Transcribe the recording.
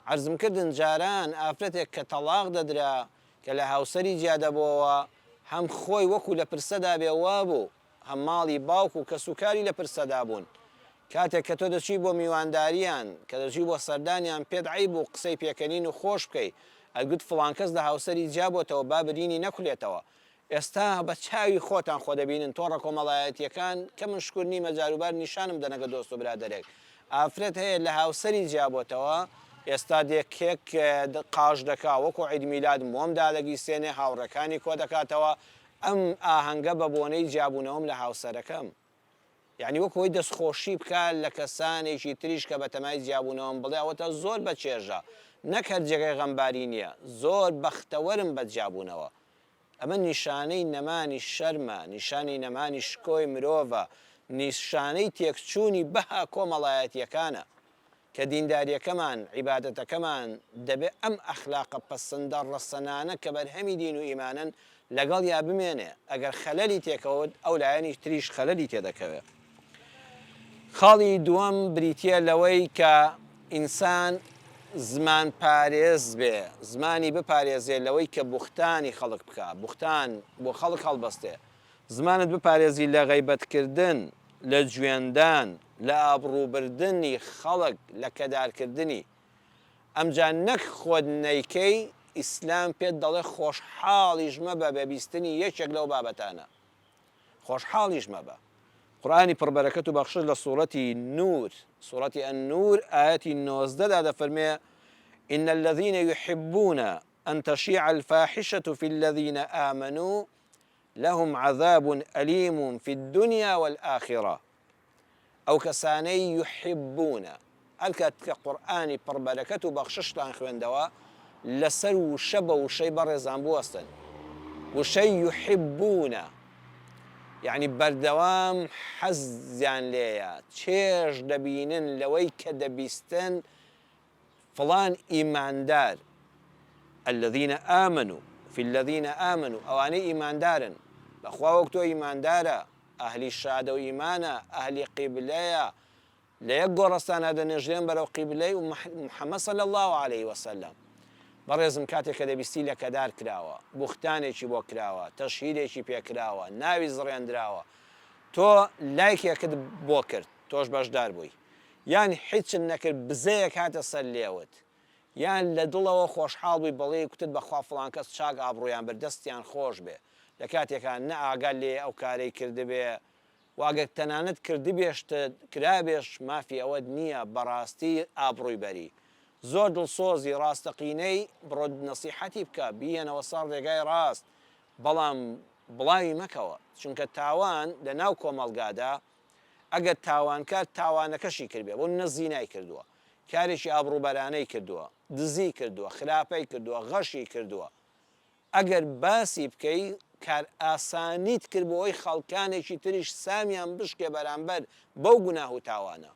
عەرزم کردن جاران ئافرەتێک کە تەڵاق دەدرا کە لە هاوسەری جیا دەبەوە هەم خۆی وەکو لە پرسەدا بێوا بوو هەم ماڵی باوکو و کە سوکاری لە پرسەدا بوون کاتێک کە تۆ دەچی بۆ میوانداریان کە دەچی بۆ سەردانیان پێت عیب و قسەی پێکەنین و خۆش بکەی ئەگوت فڵان کەس لە هاوسەری جیا بۆتەوە با برینی نەکولێتەوە ئێستا بە چاوی خۆتان خۆ دەبینن تۆڕە کۆمەڵایەتیەکان کە من شکر نیمە جاروبار نیشانم دەنەگە دۆست و برادەرێک ئافرەت هەیە لە هاوسەری جیا بۆتەوە ئێستا دێکێک قاش دەکا وەکو عید میلاد مۆمدا دەگیسێنێ هاوڕەکانی کۆ دەکاتەوە ئەم ئاهەنگە بە بۆنەی جیابوونەوەم لە هاوسەرەکەم یعنی وەکۆی دەستخۆشی بکات لە کەسانێکی تریش کە بە تەمای جیابوونەوەم بڵێ ئەوەتە زۆر بە چێژە نەکرد جێگەی غەمباری نییە زۆر بەختەوەرم بە جیابوونەوە ئەمە نیشانەی نەمانی شەرمە نیشانی نەمانی شکۆی مرۆڤە نیشانەی تێکچوونی بەها کۆمەڵایەتیەکانە کە دینداریەکەمان عیبادەتەکەمان دەبێت ئەم ئەخلاقە پەسەندە ڕەسەنانە کە بەرهەمی دین و ئیمانن لەگەڵ یا بمێنێ ئەگەر خەلەلی تێکەوت ئەو لایەنی تریش خەلەلی تێدەکەوێت خاڵی دووەم بریتە لەوەی کە ئینسان زمان پارێز بێ زمانی بپارێزێ لەوەی کە بوختانی خەڵک بکە بوختان بۆ خەڵک هەڵبەستێ زمانت بپارێزی لە غەیبەتکردن لە گوێندان لە ئابڕووبردننی خەڵک لە کەدارکردنی ئەمجا نەک خۆت نەیکەی ئیسلام پێت دەڵێ خۆشحاڵیش مەبە بە بیستنی یەکێک لەو بابەتانە خۆشحاڵیش مەبە قورآنی پڕبەرەکەت و بەخشش لە سوورەتی نور سوورەتی النور ئاەتی 19 دەفەرمێ إن الذين يحبون أن تشيع الفاحشة في الذين آمنوا لهم عذاب أليم في الدنيا والآخرة ئەو کەسانەی یحبونە ئەلکات کە قورئانی پڕبەرەکەت و بەخششتان خوێندەوە لەسەر وشە بە وشەی بەڕێزان بوەستن وشەی یحبونە یعنی بەردەوام حەزیان لێیە چێژ دەبینن لەوەی کە دەبیستن فڵان ئیماندار الذين آمنوا في الذين آمنوا ئەوانەی ئیماندارن بەخوا وەک تۆ ئیماندارە ئەهلی شادە و ئیمانە ئەهلی قیبلەیە لە یەک گۆڕستانە دەنێژرێن بەرەو قیبلەی و محەممەد صلی الله عليه وسلم بەڕێزم کاتێک کە دەبیستی لە کەدار کراوە بوختانێکی بۆ کراوە تەشهیرێکی پێکراوە ناوی زڕێنراوە تۆ لایکێکت بۆ کرد تۆش بەشدار بووی یان هیچن نەکرد بزەیەک هاتە سەر لێوت یان لە دڵەوە خۆشحاڵ بووی بەڵێ کوتت بەخوا فڵان کەس چاک ئابڕویان بەردەستیان خۆش بێ لە کاتێکان نە ئاگال لێ ئەو کارەی کردبێ واگەر تەنانەت کردی بێشتە کرابێش مافی ئەوە نییە بەڕاستی ئابڕووی بەری زۆر دڵسۆزی ڕاستەقینەی بڕۆ نەسیحەتی بکە بیەنەوە سەر ڕێگای ڕاست بەڵام بڵاوی مەکەوە چونکە تاوان لە ناو کۆمەڵگادا ئەگەر تاوانکار تاوانەکەشی کردبێ بۆ نەزینای کردووە کارێکی ئابڕووبەرانەی کردووە دزی کردووە خراپەی کردووە غەشی کردووە ئەگەر باسی بکەی کار ئاسانیت کرد بۆ ئەوی خەڵکانێکی تریش سامیان بشکێ بەرامبەر بەو گوناه و تاوانە